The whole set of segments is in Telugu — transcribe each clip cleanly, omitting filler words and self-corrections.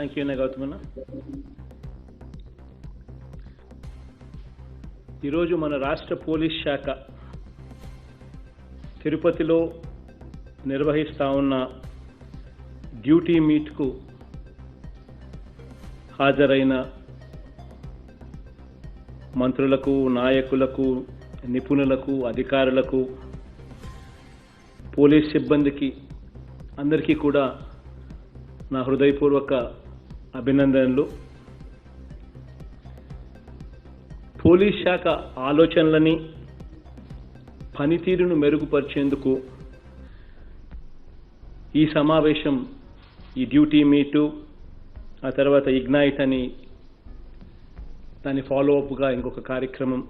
Thank you గౌతమన్న. ఈరోజు మన రాష్ట్ర పోలీస్ శాఖ తిరుపతిలో నిర్వహిస్తా ఉన్న డ్యూటీ మీట్కు హాజరైన మంత్రులకు, నాయకులకు, నిపుణులకు, అధికారులకు, పోలీస్ సిబ్బందికి అందరికీ కూడా నా హృదయపూర్వక అభినందనలు. పోలీస్ శాఖ ఆలోచనలని, పనితీరును మెరుగుపరిచేందుకు ఈ సమావేశం, ఈ డ్యూటీ మీటు, ఆ తర్వాత ఇగ్నైట్ అని దాని ఫాలోఅప్గా ఇంకొక కార్యక్రమం,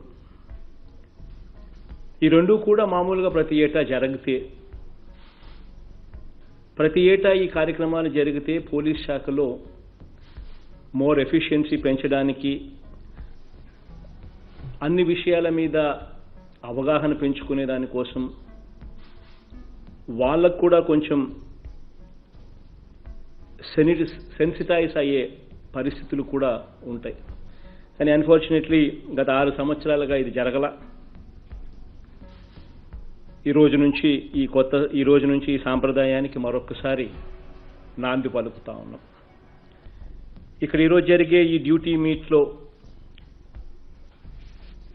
ఈ రెండూ కూడా మామూలుగా ప్రతి ఏటా జరిగితే, ప్రతి ఏటా ఈ కార్యక్రమాలు జరిగితే పోలీస్ శాఖలో మోర్ ఎఫిషియన్సీ పెంచడానికి, అన్ని విషయాల మీద అవగాహన పెంచుకునే దానికోసం, వాళ్ళకు కూడా కొంచెం సెన్సిటైజ్ అయ్యే పరిస్థితులు కూడా ఉంటాయి. కానీ అన్ఫార్చునేట్లీ గత 6 సంవత్సరాలుగా ఇది జరగల. ఈ రోజు నుంచి ఈ సాంప్రదాయానికి మరొకసారి నాంది పలుకుతా ఉన్నాం. ఇక్కడ ఈరోజు జరిగే ఈ డ్యూటీ మీట్లో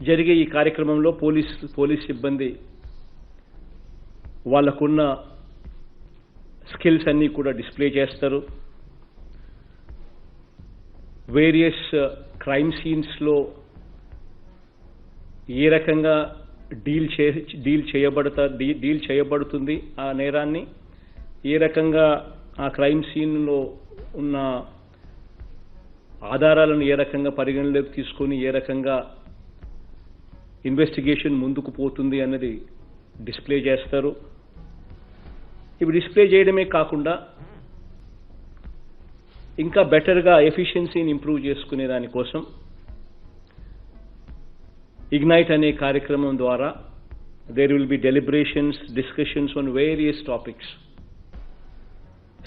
జరిగే ఈ కార్యక్రమంలో పోలీస్ సిబ్బంది వాళ్ళకున్న స్కిల్స్ అన్నీ కూడా డిస్ప్లే చేస్తారు. వేరియస్ క్రైమ్ సీన్స్లో ఏ రకంగా డీల్ చేయబడుతుంది ఆ నేరాన్ని, ఏ రకంగా ఆ క్రైమ్ సీన్లో ఉన్న ఆధారాలను ఏ రకంగా పరిగణలోకి తీసుకొని ఏ రకంగా ఇన్వెస్టిగేషన్ ముందుకు పోతుంది అన్నది డిస్ప్లే చేస్తారు. ఇవి డిస్ప్లే చేయడమే కాకుండా ఇంకా బెటర్గా ఎఫిషియన్సీని ఇంప్రూవ్ చేసుకునే దానికోసం ఇగ్నైట్ అనే కార్యక్రమం ద్వారా there will be deliberations, discussions on various topics,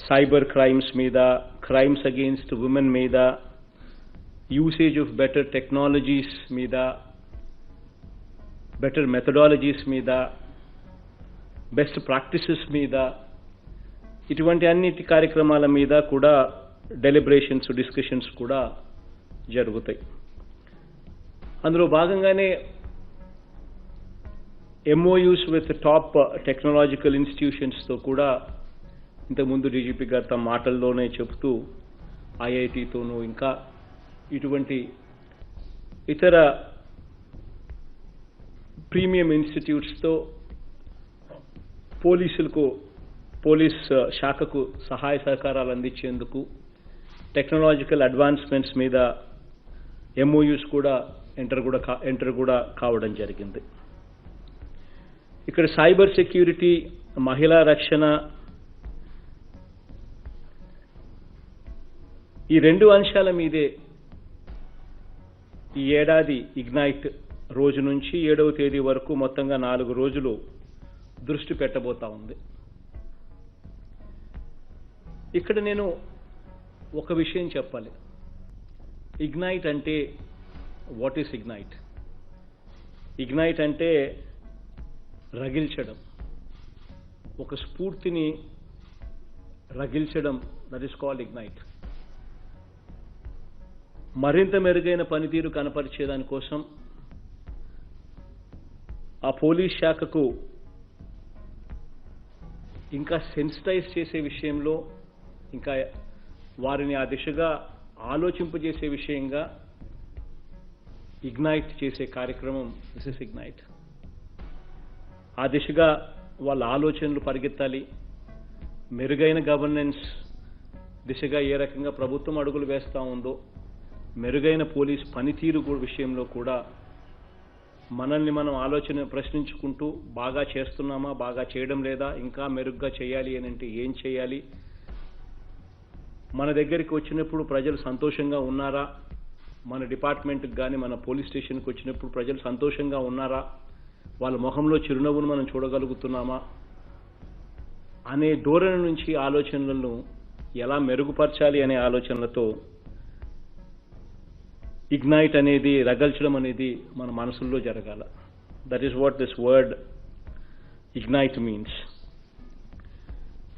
cyber crimes మీద, క్రైమ్స్ అగెయిన్స్ట్ ఉమెన్ మీద, యూసేజ్ ఆఫ్ బెటర్ టెక్నాలజీస్ మీద, బెటర్ మెథడాలజీస్ మీద, బెస్ట్ ప్రాక్టీసెస్ మీద, ఇటువంటి అన్నిటి కార్యక్రమాల మీద కూడా డెలిబరేషన్స్, డిస్కషన్స్ కూడా జరుగుతాయి. అందులో భాగంగానే ఎంఓయూస్ విత్ టాప్ టెక్నాలజికల్ ఇన్స్టిట్యూషన్స్తో కూడా ఇంతకుముందు డీజీపీ గారు తమ మాటల్లోనే చెబుతూ ఐఐటితోనూ ఇంకా ఇటువంటి ఇతర ప్రీమియం ఇన్స్టిట్యూట్స్తో పోలీస్ శాఖకు సహాయ సహకారాలు అందించేందుకు టెక్నాలజికల్ అడ్వాన్స్మెంట్స్ మీద ఎంఓయూస్ కూడా ఎంటర్ కూడా కావడం జరిగింది. ఇక్కడ సైబర్ సెక్యూరిటీ, మహిళా రక్షణ, ఈ 2 అంశాల మీదే ఈ ఏడాది ఇగ్నైట్ రోజు నుంచి 7వ తేదీ వరకు మొత్తంగా 4 రోజులు దృష్టి పెట్టబోతా ఉంది. ఇక్కడ నేను ఒక విషయం చెప్పాలి. ఇగ్నైట్ అంటే వాట్ ఈస్ ఇగ్నైట్? ఇగ్నైట్ అంటే రగిల్చడం, ఒక స్ఫూర్తిని రగిల్చడం, దట్ ఈస్ కాల్డ్ ఇగ్నైట్. మరింత మెరుగైన పనితీరు కనపరిచేదానికోసం ఆ పోలీస్ శాఖకు ఇంకా సెన్సిటైజ్ చేసే విషయంలో, ఇంకా వారిని ఆ దిశగా ఆలోచింపజేసే విషయంగా ఇగ్నైట్ చేసే కార్యక్రమం దిస్ ఇస్ ఇగ్నైట్. ఆ దిశగా వాళ్ళ ఆలోచనలు పరిగెత్తాలి. మెరుగైన గవర్నెన్స్ దిశగా ఏ రకంగా ప్రభుత్వం అడుగులు వేస్తూ ఉందో, మెరుగైన పోలీస్ పనితీరు విషయంలో కూడా మనల్ని మనం ఆలోచన ప్రశ్నించుకుంటూ బాగా చేస్తున్నామా, బాగా చేయడం లేదా, ఇంకా మెరుగ్గా చేయాలి అని అంటే ఏం చేయాలి, మన దగ్గరికి వచ్చినప్పుడు ప్రజలు సంతోషంగా ఉన్నారా, మన డిపార్ట్మెంట్కి కానీ మన పోలీస్ స్టేషన్కి వచ్చినప్పుడు ప్రజలు సంతోషంగా ఉన్నారా, వాళ్ళ ముఖంలో చిరునవ్వును మనం చూడగలుగుతున్నామా అనే ధోరణి నుంచి ఆలోచనలను ఎలా మెరుగుపరచాలి అనే ఆలోచనలతో ఇగ్నైట్ అనేది, రగల్చడం అనేది మన మనసుల్లో జరగాల. That is what this word ignite means.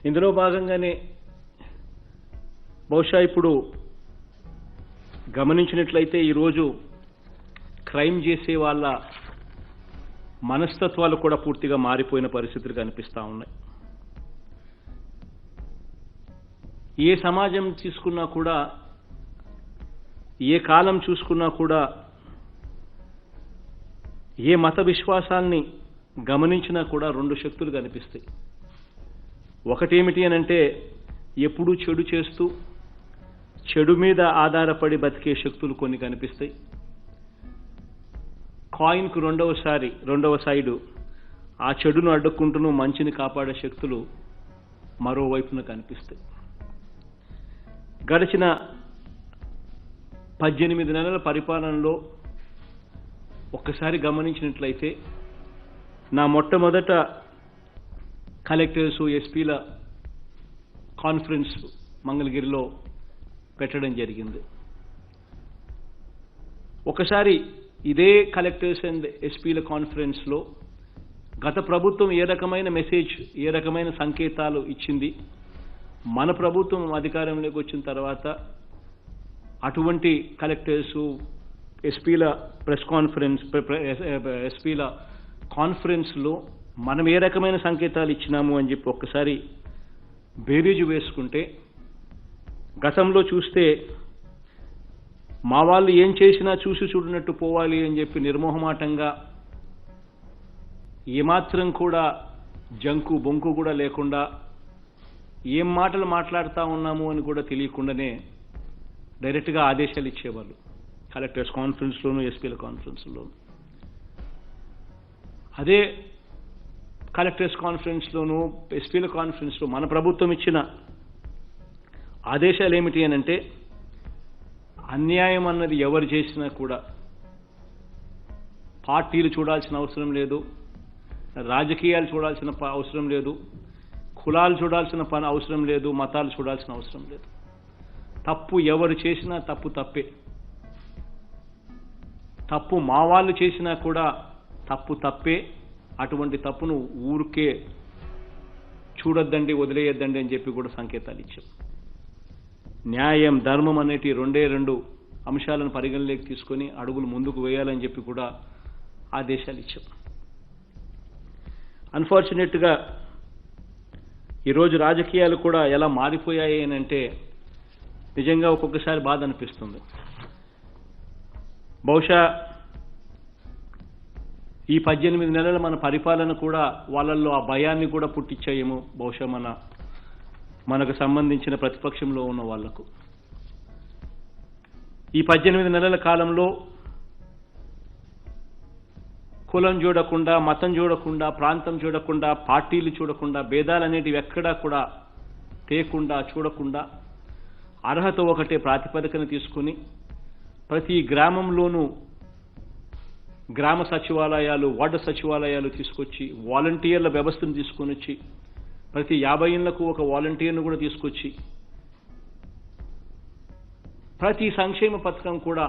ఇందులో భాగంగానే బహుశా ఇప్పుడు గమనించినట్లయితే ఈరోజు క్రైమ్ చేసే వాళ్ళ మనస్తత్వాలు కూడా పూర్తిగా మారిపోయిన పరిస్థితులు కనిపిస్తూ ఉన్నాయి. ఏ సమాజం తీసుకున్నా కూడా, ఏ కాలం చూసుకున్నా కూడా, ఏ మత విశ్వాసాల్ని గమనించినా కూడా రెండు శక్తులు కనిపిస్తాయి. ఒకటేమిటి అనంటే ఎప్పుడూ చెడు చేస్తూ చెడు మీద ఆధారపడి బతికే శక్తులు కొన్ని కనిపిస్తాయి. కాయిన్కు రెండవ సైడు ఆ చెడును అడ్డుకుంటూ మంచిని కాపాడే శక్తులు మరోవైపున కనిపిస్తాయి. గడిచిన 18 నెలల పరిపాలనలో ఒక్కసారి గమనించినట్లయితే నా మొట్టమొదట కలెక్టర్స్, ఎస్పీల కాన్ఫరెన్స్ మంగళగిరిలో పెట్టడం జరిగింది. ఒకసారి ఇదే కలెక్టర్స్ అండ్ ఎస్పీల కాన్ఫరెన్స్లో గత ప్రభుత్వం ఏ రకమైన మెసేజ్, ఏ రకమైన సంకేతాలు ఇచ్చింది, మన ప్రభుత్వం అధికారంలోకి వచ్చిన తర్వాత అటువంటి కలెక్టర్స్, ఎస్పీల ఎస్పీల కాన్ఫరెన్స్లో మనం ఏ రకమైన సంకేతాలు ఇచ్చినాము అని చెప్పి ఒక్కసారి బేరీజు వేసుకుంటే, గతంలో చూస్తే మా వాళ్ళు ఏం చేసినా చూసి చూడనట్టు పోవాలి అని చెప్పి నిర్మోహమాటంగా, ఏమాత్రం కూడా జంకు బొంకు కూడా లేకుండా, ఏం మాటలు మాట్లాడుతూ ఉన్నాము అని కూడా తెలియకుండానే డైరెక్ట్గా ఆదేశాలు ఇచ్చేవాళ్ళు కలెక్టర్స్ కాన్ఫరెన్స్లోను, ఎస్పీల కాన్ఫరెన్స్లోను. అదే కలెక్టర్స్ కాన్ఫరెన్స్లోను, ఎస్పీల కాన్ఫరెన్స్లో మన ప్రభుత్వం ఇచ్చిన ఆదేశాలు ఏమిటి అనంటే, అన్యాయం అన్నది ఎవరు చేసినా కూడా పార్టీలు చూడాల్సిన అవసరం లేదు, రాజకీయాలు చూడాల్సిన అవసరం లేదు, కులాలు చూడాల్సిన అవసరం లేదు, మతాలు చూడాల్సిన అవసరం లేదు. తప్పు ఎవరు చేసినా తప్పు తప్పే. తప్పు మా వాళ్ళు చేసినా కూడా తప్పు తప్పే. అటువంటి తప్పును ఊరికే చూడొద్దండి, వదిలేయొద్దండి అని చెప్పి కూడా సంకేతాలు ఇచ్చాం. న్యాయం, ధర్మం అనేటి రెండు అంశాలను పరిగణలోకి తీసుకొని అడుగులు ముందుకు వేయాలని చెప్పి కూడా ఆదేశాలు ఇచ్చాం. అన్ఫార్చునేట్గా ఈరోజు రాజకీయాలు కూడా ఎలా మారిపోయాయి అని అంటే నిజంగా ఒక్కొక్కసారి బాధ అనిపిస్తుంది. బహుశా ఈ 18 నెలల మన పరిపాలన కూడా వాళ్ళల్లో ఆ భయాన్ని కూడా పుట్టించాయేమో బహుశా మనకు సంబంధించిన ప్రతిపక్షంలో ఉన్న వాళ్లకు. ఈ 18 నెలల కాలంలో కులం చూడకుండా, మతం చూడకుండా, ప్రాంతం చూడకుండా, పార్టీలు చూడకుండా, భేదాలనేటివి ఎక్కడా కూడా తేకుండా, చూడకుండా అర్హత ఒకటే ప్రాతిపదికన తీసుకుని ప్రతి గ్రామంలోనూ గ్రామ సచివాలయాలు, వార్డు సచివాలయాలు తీసుకొచ్చి వాలంటీర్ల వ్యవస్థను తీసుకొని వచ్చి ప్రతి 50 ఇళ్లకు ఒక వాలంటీర్ను కూడా తీసుకొచ్చి ప్రతి సంక్షేమ పథకం కూడా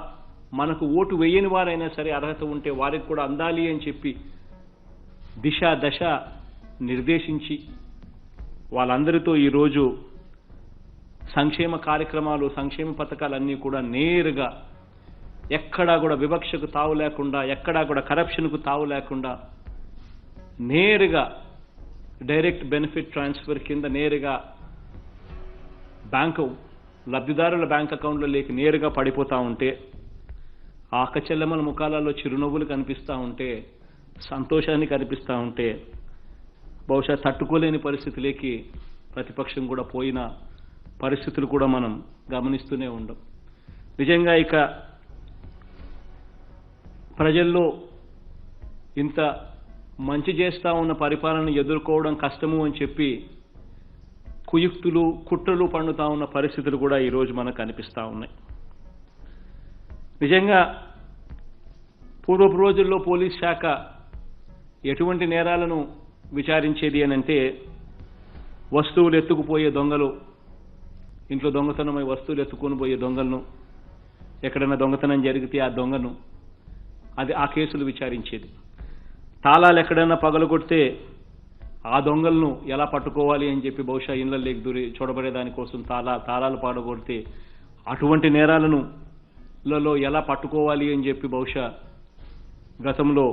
మనకు ఓటు వేయని వారైనా సరే అర్హత ఉంటే వారికి కూడా అందాలి అని చెప్పి దశ నిర్దేశించి వాళ్ళందరితో ఈరోజు సంక్షేమ కార్యక్రమాలు, సంక్షేమ పథకాలన్నీ కూడా నేరుగా ఎక్కడా కూడా వివక్షకు తావు లేకుండా, ఎక్కడా కూడా కరప్షన్కు తావు లేకుండా నేరుగా డైరెక్ట్ బెనిఫిట్ ట్రాన్స్ఫర్ కింద నేరుగా బ్యాంకు లబ్ధిదారుల బ్యాంక్ అకౌంట్లో లేక నేరుగా పడిపోతూ ఉంటే, ఆ అక్కచెల్లెమ్మల ముఖాలలో చిరునవ్వులు కనిపిస్తూ ఉంటే, సంతోషాన్ని కనిపిస్తూ ఉంటే బహుశా తట్టుకోలేని పరిస్థితిలోకి ప్రతిపక్షం కూడా పోయిన పరిస్థితులు కూడా మనం గమనిస్తూనే ఉండం. నిజంగా ఇక ప్రజల్లో ఇంత మంచి చేస్తూ ఉన్న పరిపాలన ఎదుర్కోవడం కష్టము అని చెప్పి కుయుక్తులు, కుట్రలు పన్నుతా ఉన్న పరిస్థితులు కూడా ఈరోజు మనకు కనిపిస్తూ ఉన్నాయి. నిజంగా పూర్వపు రోజుల్లో పోలీస్ శాఖ ఎటువంటి నేరాలను విచారించేది అనంటే, వస్తువులు ఎత్తుకుపోయే దొంగలు ఇంట్లో దొంగతనమై వస్తువులు ఎత్తుకొని పోయే దొంగలను, ఎక్కడైనా దొంగతనం జరిగితే ఆ దొంగను ఆ కేసులు విచారించేది. తాళాలు ఎక్కడైనా పగలగొడితే ఆ దొంగలను ఎలా పట్టుకోవాలి అని చెప్పి బహుశా ఇళ్లలోకి దూరి చూడబడేదానికోసం తాళాలు పగలగొడితే అటువంటి నేరాలను ఎలా పట్టుకోవాలి అని చెప్పి బహుశా గతంలో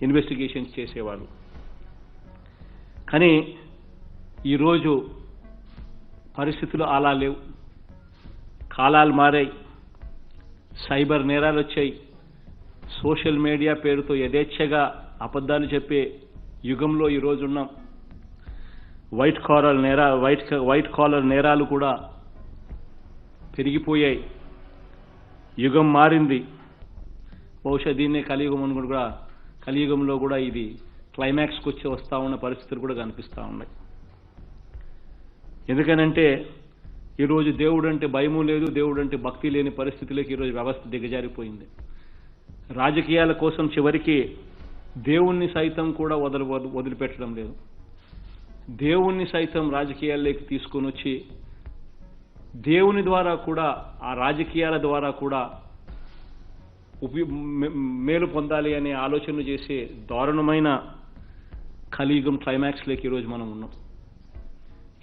ఇన్వెస్టిగేషన్స్ చేసేవాళ్ళు. కానీ ఈరోజు పరిస్థితులు అలా లేవు. కాలాలు మారాయి, సైబర్ నేరాలు వచ్చాయి, సోషల్ మీడియా పేరుతో యథేచ్ఛగా అబద్ధాలు చెప్పే యుగంలో ఈరోజు ఉన్నాం. వైట్ కాలర్ నేరాలు కూడా పెరిగిపోయాయి. యుగం మారింది. బహుశా దీన్నే కలియుగంలో కూడా ఇది క్లైమాక్స్కి వచ్చి వస్తూ ఉన్న పరిస్థితులు కూడా కనిపిస్తూ ఉన్నాయి. ఎందుకనంటే ఈరోజు దేవుడు అంటే భయము లేదు, దేవుడు అంటే భక్తి లేని పరిస్థితులకి ఈరోజు వ్యవస్థ దిగజారిపోయింది. రాజకీయాల కోసం చివరికి దేవుణ్ణి సైతం కూడా వదిలిపెట్టడం లేదు. దేవుణ్ణి సైతం రాజకీయాల్లోకి తీసుకొని వచ్చి దేవుని ద్వారా కూడా, ఆ రాజకీయాల ద్వారా కూడా మేలు పొందాలి అనే ఆలోచనలు చేసే దారుణమైన కలియుగం క్లైమాక్స్లోకి ఈరోజు మనం ఉన్నాం.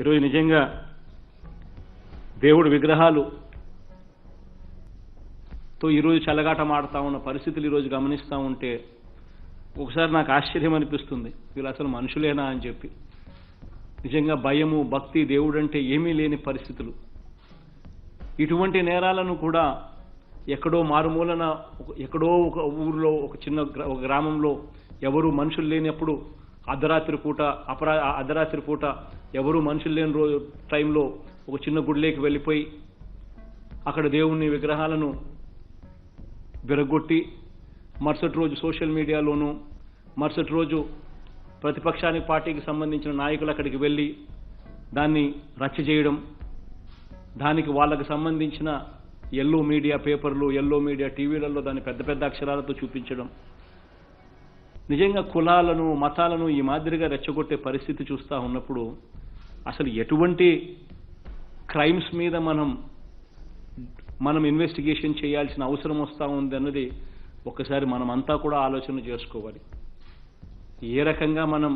ఈరోజు నిజంగా దేవుడి విగ్రహాలుతో ఈరోజు చెలగాటం ఆడుతూ ఉన్న పరిస్థితులు ఈరోజు గమనిస్తూ ఉంటే ఒకసారి నాకు ఆశ్చర్యం అనిపిస్తుంది, వీళ్ళు అసలు మనుషులేనా అని చెప్పి. నిజంగా భయము, భక్తి, దేవుడు అంటే ఏమీ లేని పరిస్థితులు. ఇటువంటి నేరాలను కూడా ఎక్కడో మారుమూలన, ఎక్కడో ఒక ఊరిలో, ఒక గ్రామంలో ఎవరు మనుషులు లేనప్పుడు అర్ధరాత్రి పూట ఎవరు మనుషులు లేని టైంలో ఒక చిన్న గుడిలోకి వెళ్ళిపోయి అక్కడ దేవుని విగ్రహాలను విరగొట్టి మరుసటి రోజు సోషల్ మీడియాలోనూ, మరుసటి రోజు ప్రతిపక్షానికి పార్టీకి సంబంధించిన నాయకులు అక్కడికి వెళ్ళి దాన్ని రచ్చ చేయడం, దానికి వాళ్ళకి సంబంధించిన ఎల్లో మీడియా పేపర్లు, ఎల్లో మీడియా టీవీలలో దాన్ని పెద్ద పెద్ద అక్షరాలతో చూపించడం, నిజంగా కులాలను, మతాలను ఈ మాదిరిగా రెచ్చగొట్టే పరిస్థితి చూస్తూ ఉన్నప్పుడు అసలు ఎటువంటి క్రైమ్స్ మీద మనం ఇన్వెస్టిగేషన్ చేయాల్సిన అవసరం వస్తూ ఉంది అన్నది ఒక్కసారి మనమంతా కూడా ఆలోచన చేసుకోవాలి. ఏ రకంగా మనం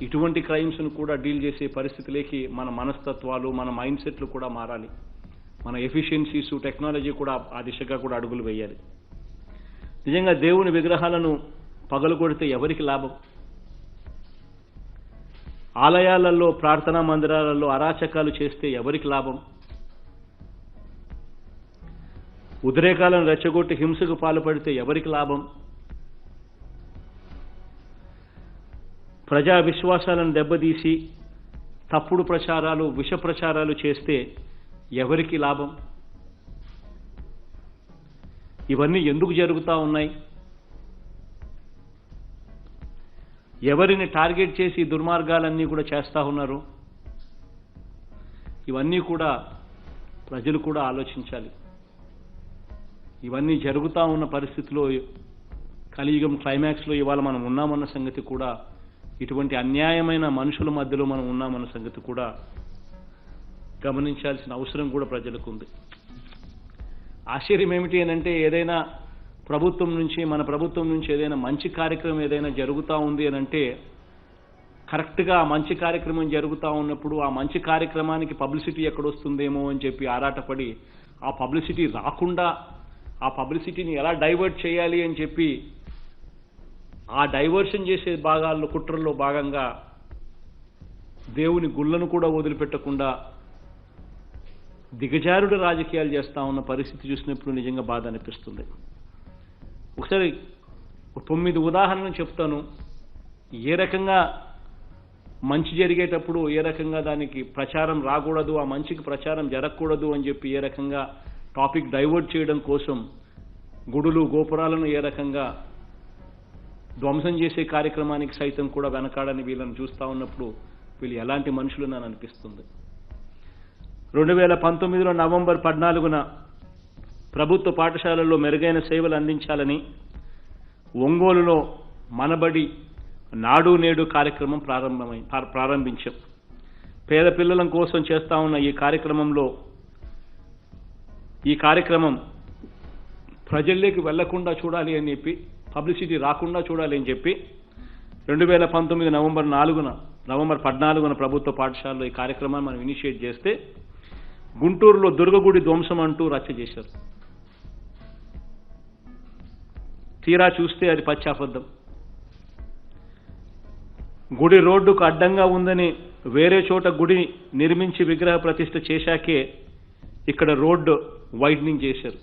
ఇటువంటి క్రైమ్స్ను కూడా డీల్ చేసే పరిస్థితిలోకి మన మనస్తత్వాలు, మన మైండ్ సెట్లు కూడా మారాలి. మన ఎఫిషియన్సీస్, టెక్నాలజీ కూడా ఆ దిశగా కూడా అడుగులు వేయాలి. నిజంగా దేవుని విగ్రహాలను పగలగొడితే ఎవరికి లాభం? ఆలయాలలో, ప్రార్థనా మందిరాలలో అరాచకాలు చేస్తే ఎవరికి లాభం? ఉద్రేకాలను రెచ్చగొట్టి హింసకు పాల్పడితే ఎవరికి లాభం? ప్రజా విశ్వాసాలను దెబ్బతీసి తప్పుడు ప్రచారాలు, విష ప్రచారాలు చేస్తే ఎవరికి లాభం? ఇవన్నీ ఎందుకు జరుగుతూ ఉన్నాయి? ఎవరిని టార్గెట్ చేసి దుర్మార్గాలన్నీ కూడా చేస్తూ ఉన్నారు? ఇవన్నీ కూడా ప్రజలు కూడా ఆలోచించాలి. ఇవన్నీ జరుగుతూ ఉన్న పరిస్థితిలో కలియుగం క్లైమాక్స్లో ఇవాళ మనం ఉన్నామన్న సంగతి కూడా, ఇటువంటి అన్యాయమైన మనుషుల మధ్యలో మనం ఉన్నామన్న సంగతి కూడా గమనించాల్సిన అవసరం కూడా ప్రజలకు ఉంది. ఆశ్చర్యం ఏమిటి అనంటే, ఏదైనా మన ప్రభుత్వం నుంచి ఏదైనా మంచి కార్యక్రమం ఏదైనా జరుగుతూ ఉంది అనంటే, కరెక్ట్గా ఆ మంచి కార్యక్రమం జరుగుతూ ఉన్నప్పుడు ఆ మంచి కార్యక్రమానికి పబ్లిసిటీ ఎక్కడొస్తుందేమో అని చెప్పి ఆరాటపడి ఆ పబ్లిసిటీ రాకుండా ఆ పబ్లిసిటీని ఎలా డైవర్ట్ చేయాలి అని చెప్పి ఆ డైవర్షన్ చేసే కుట్రల్లో భాగంగా దేవుని గుళ్ళను కూడా వదిలిపెట్టకుండా దిగజారుడు రాజకీయాలు చేస్తూ ఉన్న పరిస్థితి చూసినప్పుడు నిజంగా బాధ అనిపిస్తుంది. ఒకసారి 9 ఉదాహరణలు చెప్తాను. ఏ రకంగా మంచి జరిగేటప్పుడు ఏ రకంగా దానికి ప్రచారం రాకూడదు, ఆ మంచికి ప్రచారం జరగకూడదు అని చెప్పి ఏ రకంగా టాపిక్ డైవర్ట్ చేయడం కోసం గుడులు, గోపురాలను ఏ రకంగా ధ్వంసం చేసే కార్యక్రమానికి సైతం కూడా వెనకాడని వీళ్ళని చూస్తూ ఉన్నప్పుడు వీళ్ళు ఎలాంటి మనుషులు అని అనిపిస్తుంది. 2019 నవంబర్ 14న ప్రభుత్వ పాఠశాలల్లో మెరుగైన సేవలు అందించాలని ఒంగోలులో మనబడి నాడు నేడు కార్యక్రమం ప్రారంభించాం. పేద పిల్లల కోసం చేస్తా ఉన్న ఈ కార్యక్రమం ప్రజల్లోకి వెళ్లకుండా చూడాలి అని చెప్పి, పబ్లిసిటీ రాకుండా చూడాలి అని చెప్పి 2019 నవంబర్ 14న ప్రభుత్వ పాఠశాలలో ఈ కార్యక్రమాన్ని మనం ఇనిషియేట్ చేస్తే గుంటూరులో దుర్గగుడి ధ్వంసం అంటూ రచ్చ చేశారు. తీరా చూస్తే అది పచ్చి అబద్ధం. గుడి రోడ్డుకు అడ్డంగా ఉందని వేరే చోట గుడి నిర్మించి విగ్రహ ప్రతిష్ఠ చేశాకే ఇక్కడ రోడ్డు వైడనింగ్ చేశారు.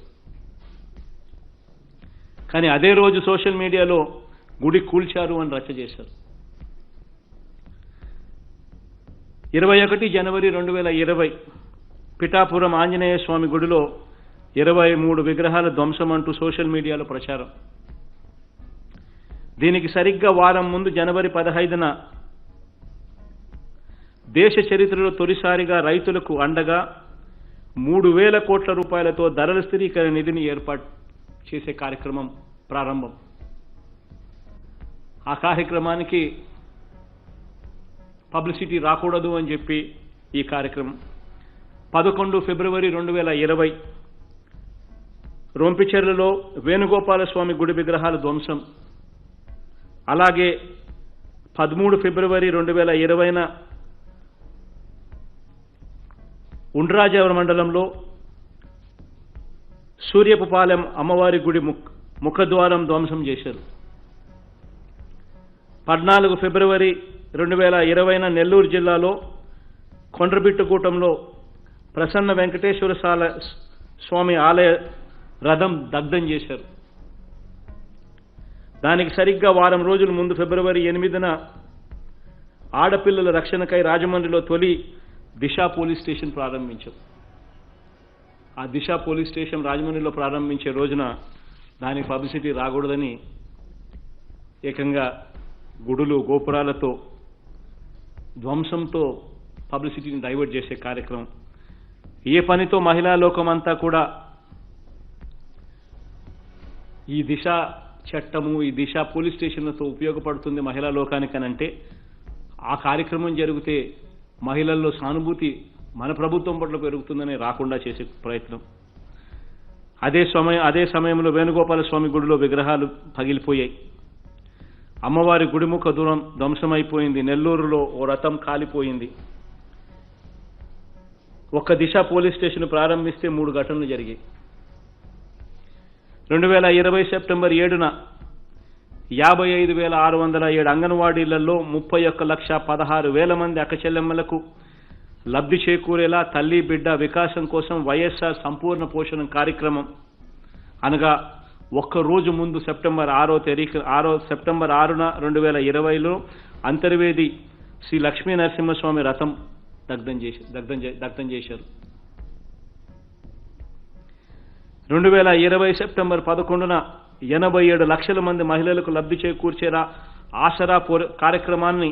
కానీ అదే రోజు సోషల్ మీడియాలో గుడి కూల్చారు అని రచ్చ చేశారు. 21 జనవరి 2020 పిఠాపురం ఆంజనేయ స్వామి గుడిలో 23 విగ్రహాల ధ్వంసం అంటూ సోషల్ మీడియాలో ప్రచారం. దీనికి సరిగ్గా వారం ముందు జనవరి 15న దేశ చరిత్రలో తొలిసారిగా రైతులకు అండగా 3,000 కోట్ల రూపాయలతో ధరల స్థిరీకరణ నిధిని ఏర్పాటు చేసే కార్యక్రమం ప్రారంభం. ఆ కార్యక్రమానికి పబ్లిసిటీ రాకూడదు అని చెప్పి ఈ కార్యక్రమం 11 ఫిబ్రవరి 2020 రొంపిచెర్లలో వేణుగోపాలస్వామి గుడి విగ్రహాల ధ్వంసం. అలాగే 13 ఫిబ్రవరి 2020న ఉండ్రాజవరం మండలంలో సూర్యపుపాలెం అమ్మవారి గుడి ముఖద్వారం ధ్వంసం చేశారు. 14 ఫిబ్రవరి 2020న నెల్లూరు జిల్లాలో కొండ్రబిట్టుగూటంలో ప్రసన్న వెంకటేశ్వర స్వామి ఆలయ రథం దగ్ధం చేశారు. దానికి సరిగ్గా వారం రోజుల ముందు ఫిబ్రవరి 8న ఆడపిల్లల రక్షణకై రాజమండ్రిలో తొలి దిశ పోలీస్ స్టేషన్ ప్రారంభించారు. ఆ దిశ పోలీస్ స్టేషన్ రాజమండ్రిలో ప్రారంభించే రోజున దానికి పబ్లిసిటీ రాకూడదని ఏకంగా గుడులు గోపురాలతో ధ్వంసంతో పబ్లిసిటీని డైవర్ట్ చేసే కార్యక్రమం. ఏ పనితో మహిళా లోకమంతా కూడా ఈ దిశ చట్టము, ఈ దిశ పోలీస్ స్టేషన్లతో ఉపయోగపడుతుంది మహిళా లోకానికనంటే ఆ కార్యక్రమం జరిగితే మహిళల్లో సానుభూతి మన ప్రభుత్వం పట్ల పెరుగుతుందని రాకుండా చేసే ప్రయత్నం. అదే సమయంలో వేణుగోపాల స్వామి గుడిలో విగ్రహాలు పగిలిపోయాయి. అమ్మవారి గుడిముఖ దూరం ధ్వంసమైపోయింది. నెల్లూరులో ఓ రథం కాలిపోయింది. ఒక్క దిశ పోలీస్ స్టేషన్ ప్రారంభిస్తే 3 ఘటనలు జరిగాయి. 2020 సెప్టెంబర్ 7న 55,607 అంగన్వాడీలలో 31,16,000 మంది అక్కచెల్లెమ్మలకు లబ్ధి చేకూరేలా తల్లి బిడ్డ వికాసం కోసం వైఎస్ఆర్ సంపూర్ణ పోషణ కార్యక్రమం అనగా ఒక్క రోజు ముందు సెప్టెంబర్ 6న 2020లో అంతర్వేది శ్రీ లక్ష్మీ నరసింహస్వామి రథం దగ్ధం చేశారు. 2020 సెప్టెంబర్ 11న 87 లక్షల మంది మహిళలకు లబ్ధి చేకూర్చేలా ఆసరా కార్యక్రమాన్ని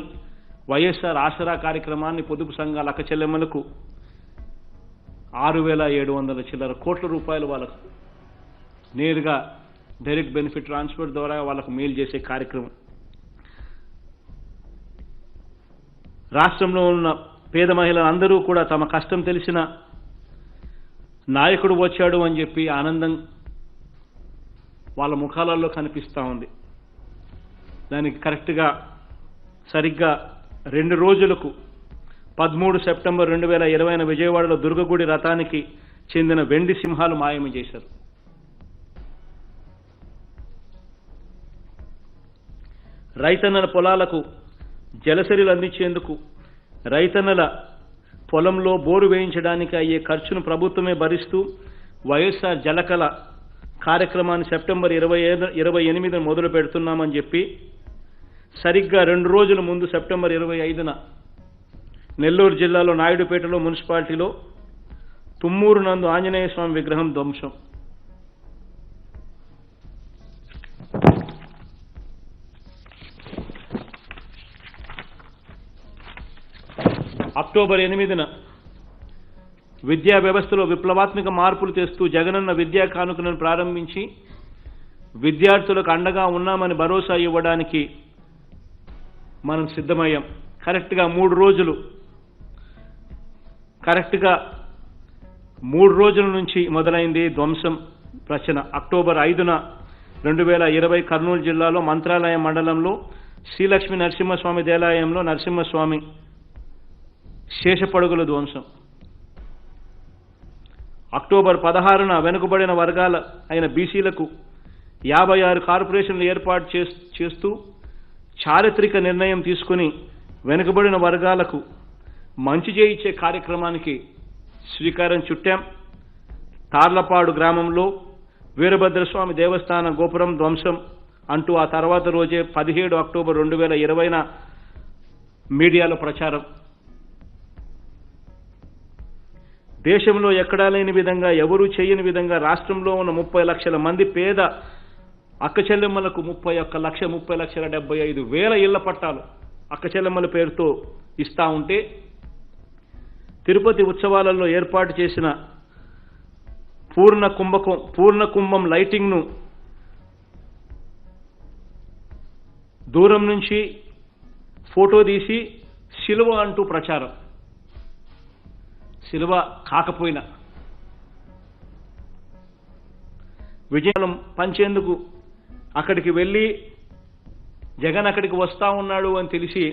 వైఎస్ఆర్ ఆసరా కార్యక్రమాన్ని పొదుపు సంఘాల అక్కచెల్లెమ్మలకు 6,700 చిల్లర కోట్ల రూపాయలు వాళ్ళకు నేరుగా డైరెక్ట్ బెనిఫిట్ ట్రాన్స్ఫర్ ద్వారా వాళ్ళకు మేలు చేసే కార్యక్రమం. రాష్ట్రంలో ఉన్న పేద మహిళలందరూ కూడా తమ కష్టం తెలిసిన నాయకుడు వచ్చాడు అని చెప్పి ఆనందం వాళ్ళ ముఖాలలో కనిపిస్తూ ఉంది. దానికి కరెక్ట్గా సరిగ్గా 2 రోజులకు 13 సెప్టెంబర్ 2020న విజయవాడలో దుర్గగుడి రథానికి చెందిన వెండి సింహాలు మాయం చేశారు. రైతన్నల పొలాలకు జలసరిలు అందించేందుకు రైతన్నల పొలంలో బోరు వేయించడానికి అయ్యే ఖర్చును ప్రభుత్వమే భరిస్తూ వైఎస్ఆర్ జలకళ కార్యక్రమాన్ని సెప్టెంబర్ 28న మొదలు పెడుతున్నామని చెప్పి సరిగ్గా 2 రోజుల ముందు సెప్టెంబర్ 25న నెల్లూరు జిల్లాలో నాయుడుపేటలో మున్సిపాలిటీలో తుమ్మూరు నందు ఆంజనేయ స్వామి విగ్రహం ధ్వంసం. అక్టోబర్ 8న విద్యా వ్యవస్థలో విప్లవాత్మక మార్పులు తెస్తూ జగనన్న విద్యా కానుకలను ప్రారంభించి విద్యార్థులకు అండగా ఉన్నామని భరోసా ఇవ్వడానికి మనం సిద్ధమయ్యాం. కరెక్ట్గా 3 రోజులు కరెక్ట్గా 3 రోజుల నుంచి మొదలైంది ధ్వంసం రచన. అక్టోబర్ 5న 2020 కర్నూలు జిల్లాలో మంత్రాలయం మండలంలో శ్రీలక్ష్మీ నరసింహస్వామి దేవాలయంలో నరసింహస్వామి శేషపడుగుల ధ్వంసం. అక్టోబర్ 16న వెనుకబడిన వర్గాల అయిన బీసీలకు 56 కార్పొరేషన్లు ఏర్పాటు చేస్తూ చారిత్రక నిర్ణయం తీసుకుని వెనుకబడిన వర్గాలకు మంచి చేయించే కార్యక్రమానికి శ్రీకారం చుట్టాం. తార్లపాడు గ్రామంలో వీరభద్రస్వామి దేవస్థాన గోపురం ధ్వంసం అంటూ ఆ తర్వాత రోజే 17 అక్టోబర్ 2020న మీడియాలో ప్రచారం. దేశంలో ఎక్కడా లేని విధంగా, ఎవరూ చేయని విధంగా రాష్ట్రంలో ఉన్న 30 లక్షల మంది పేద అక్క చెల్లెమ్మలకు 30,75,000 ఇళ్ల పట్టాలు అక్క చెల్లెమ్మల పేరుతో ఇస్తా ఉంటే, తిరుపతి ఉత్సవాలలో ఏర్పాటు చేసిన పూర్ణ కుంభం లైటింగ్ను దూరం నుంచి ఫోటో తీసి శిలువ అంటూ ప్రచారం. శిలువ కాకపోయినా విజయం పంచేందుకు అక్కడికి వెళ్ళి జగన్ అక్కడికి వస్తా ఉన్నాడు అని తెలిసి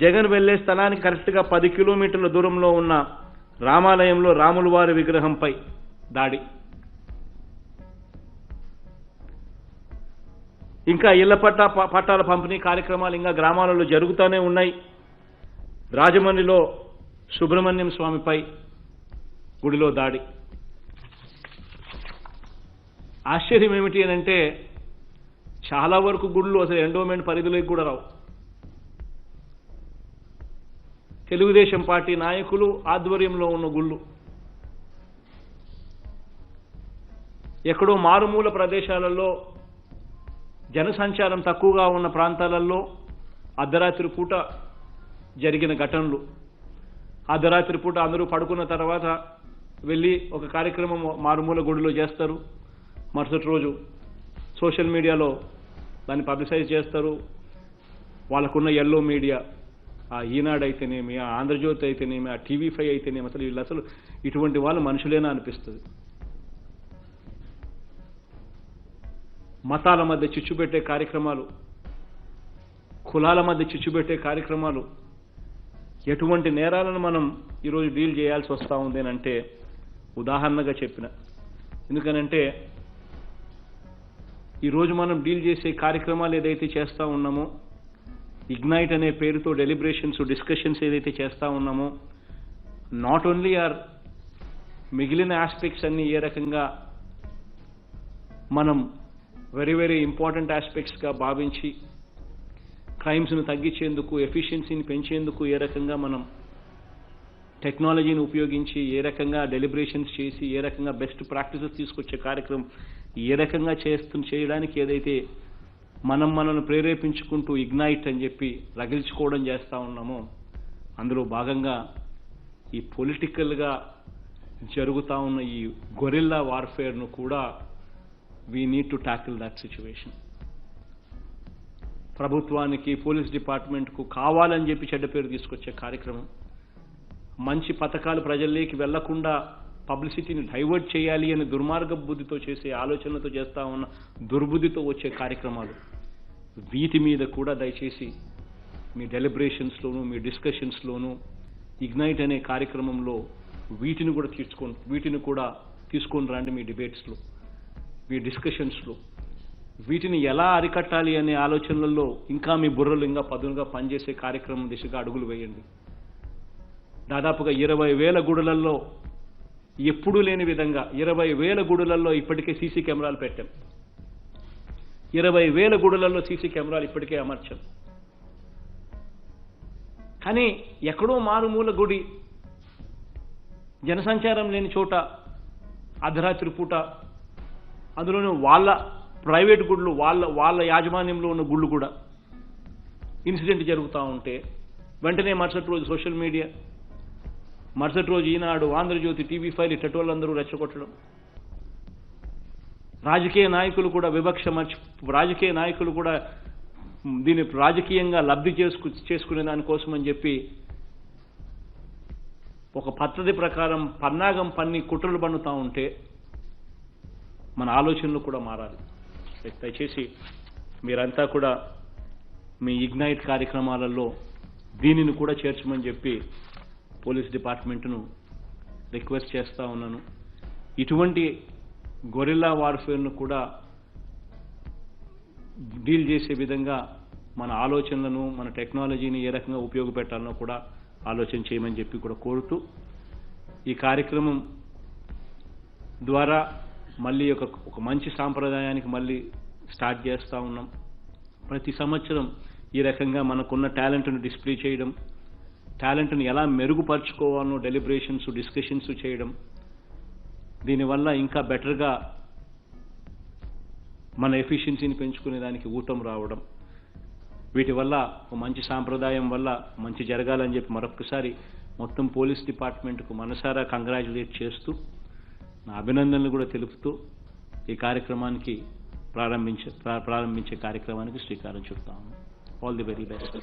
జగన్ వెళ్లే స్థలానికి కరెక్ట్గా 10 కిలోమీటర్ల దూరంలో ఉన్న రామాలయంలో రాముల వారి విగ్రహంపై దాడి. ఇంకా ఇళ్ల పట్టాల పంపిణీ కార్యక్రమాలు ఇంకా గ్రామాలలో జరుగుతూనే ఉన్నాయి. రాజమండ్రిలో సుబ్రహ్మణ్యం స్వామిపై గుడిలో దాడి. ఆశ్చర్యం ఏమిటి అని అంటే, చాలా వరకు గుళ్ళు అసలు ఎండోమెంట్ పరిధిలోకి కూడా రావు. తెలుగుదేశం పార్టీ నాయకులు ఆధ్వర్యంలో ఉన్న గుళ్ళు. ఎక్కడో మారుమూల ప్రదేశాలలో జనసంచారం తక్కువగా ఉన్న ప్రాంతాలలో అర్ధరాత్రి పూట జరిగిన ఘటనలు. అర్ధరాత్రి పూట అందరూ పడుకున్న తర్వాత వెళ్ళి ఒక కార్యక్రమం మారుమూల గుడిలో చేస్తారు. మరుసటి రోజు సోషల్ మీడియాలో దాన్ని పబ్లిసైజ్ చేస్తారు. వాళ్ళకున్న ఎల్లో మీడియా, ఆ ఈనాడు అయితేనేమి, ఆ ఆంధ్రజ్యోతి అయితేనేమి, ఆ TV5 అయితేనేమి, అసలు వీళ్ళు అసలు ఇటువంటి వాళ్ళు మనుషులేనా అనిపిస్తుంది. మతాల మధ్య చిచ్చుపెట్టే కార్యక్రమాలు, కులాల మధ్య చిచ్చుపెట్టే కార్యక్రమాలు, ఎటువంటి నేరాలను మనం ఈరోజు డీల్ చేయాల్సి వస్తూ ఉంది అంటే ఉదాహరణగా చెప్పిన. ఎందుకనంటే ఈరోజు మనం డీల్ చేసే కార్యక్రమాలు ఏదైతే చేస్తూ ఉన్నామో, ఇగ్నైట్ అనే పేరుతో డెలిబరేషన్స్, డిస్కషన్స్ ఏదైతే చేస్తూ ఉన్నామో, నాట్ ఓన్లీ ఆర్ మిగిలిన ఆస్పెక్ట్స్ అన్ని ఏ రకంగా మనం వెరీ వెరీ ఇంపార్టెంట్ ఆస్పెక్ట్స్గా భావించి క్రైమ్స్ను తగ్గించేందుకు, ఎఫిషియన్సీని పెంచేందుకు ఏ రకంగా మనం టెక్నాలజీని ఉపయోగించి, ఏ రకంగా డెలిబరేషన్స్ చేసి, ఏ రకంగా బెస్ట్ ప్రాక్టీసెస్ తీసుకొచ్చే కార్యక్రమం ఏ రకంగా చేయడానికి ఏదైతే మనల్ని ప్రేరేపించుకుంటూ ఇగ్నైట్ అని చెప్పి రగిల్చుకోవడం చేస్తూ ఉన్నామో, అందులో భాగంగా ఈ పొలిటికల్గా జరుగుతూ ఉన్న ఈ గొరిల్లా వార్ఫేర్ను కూడా we need to tackle that situation. ప్రభుత్వానికి, పోలీస్ డిపార్ట్మెంట్కు కావాలని చెప్పి చెడ్డ పేరు తీసుకొచ్చే కార్యక్రమం, మంచి పథకాలు ప్రజల్లోకి వెళ్లకుండా పబ్లిసిటీని డైవర్ట్ చేయాలి అని దుర్మార్గ బుద్ధితో చేసే ఆలోచనలతో చేస్తూ ఉన్న దుర్బుద్ధితో వచ్చే కార్యక్రమాలు, వీటి మీద కూడా దయచేసి మీ డెలిబరేషన్స్లోనూ, మీ డిస్కషన్స్లోనూ, ఇగ్నైట్ అనే కార్యక్రమంలో వీటిని కూడా తీసుకొని రండి. మీ డిబేట్స్లో, మీ డిస్కషన్స్లో వీటిని ఎలా అరికట్టాలి అనే ఆలోచనలలో ఇంకా మీ బుర్రలు ఇంకా పదునుగా పనిచేసే కార్యక్రమం దిశగా అడుగులు వేయండి. దాదాపుగా 20,000 గుడులలో ఎప్పుడూ లేని విధంగా 20,000 గుడులలో ఇప్పటికే సీసీ కెమెరాలు పెట్టాం. 20,000 గుడులలో సీసీ కెమెరాలు ఇప్పటికే అమర్చాం. కానీ ఎక్కడో మారుమూల గుడి, జనసంచారం లేని చోట అర్ధరాత్రి పూట, అందులోనూ వాళ్ళ ప్రైవేట్ గుళ్ళు, వాళ్ళ యాజమాన్యంలో ఉన్న గుళ్ళు కూడా ఇన్సిడెంట్ జరుగుతూ ఉంటే వెంటనే మరుసటి రోజు సోషల్ మీడియా, మరుసటి రోజు ఈనాడు, ఆంధ్రజ్యోతి, TV5 ఇట్టటోళ్ళందరూ రెచ్చగొట్టడం, రాజకీయ నాయకులు కూడా రాజకీయ నాయకులు కూడా దీన్ని రాజకీయంగా లబ్ధి చేసుకునే దానికోసం అని చెప్పి ఒక పద్ధతి ప్రకారం పన్నాగం పన్ని కుట్రలు పన్నుతూ ఉంటే మన ఆలోచనలు కూడా మారాలి. దయచేసి మీరంతా కూడా మీ ఇగ్నైట్ కార్యక్రమాలలో దీనిని కూడా చేర్చమని చెప్పి పోలీస్ డిపార్ట్మెంట్ను రిక్వెస్ట్ చేస్తూ ఉన్నాను. ఇటువంటి గొరిల్లా వార్ఫేర్ను కూడా డీల్ చేసే విధంగా మన ఆలోచనలను, మన టెక్నాలజీని ఏ రకంగా ఉపయోగపెట్టాలనో కూడా ఆలోచన చేయమని చెప్పి కూడా కోరుతూ, ఈ కార్యక్రమం ద్వారా మళ్ళీ ఒక మంచి సాంప్రదాయానికి మళ్ళీ స్టార్ట్ చేస్తూ ఉన్నాం. ప్రతి సంవత్సరం ఈ రకంగా మనకున్న టాలెంట్ను డిస్ప్లే చేయడం, టాలెంట్ను ఎలా మెరుగుపరుచుకోవాలనో డెలిబరేషన్స్, డిస్కషన్స్ చేయడం, దీనివల్ల ఇంకా బెటర్గా మన ఎఫిషియన్సీని పెంచుకునే దానికి ఊతం రావడం, వీటి వల్ల ఒక మంచి సాంప్రదాయం వల్ల మంచి జరగాలని చెప్పి మరొకసారి మొత్తం పోలీస్ డిపార్ట్మెంట్కు మనసారా కంగ్రాచులేట్ చేస్తూ, నా అభినందనలు కూడా తెలుపుతూ ఈ కార్యక్రమానికి ప్రారంభించే కార్యక్రమానికి శ్రీకారం చుడతాము. All the very best.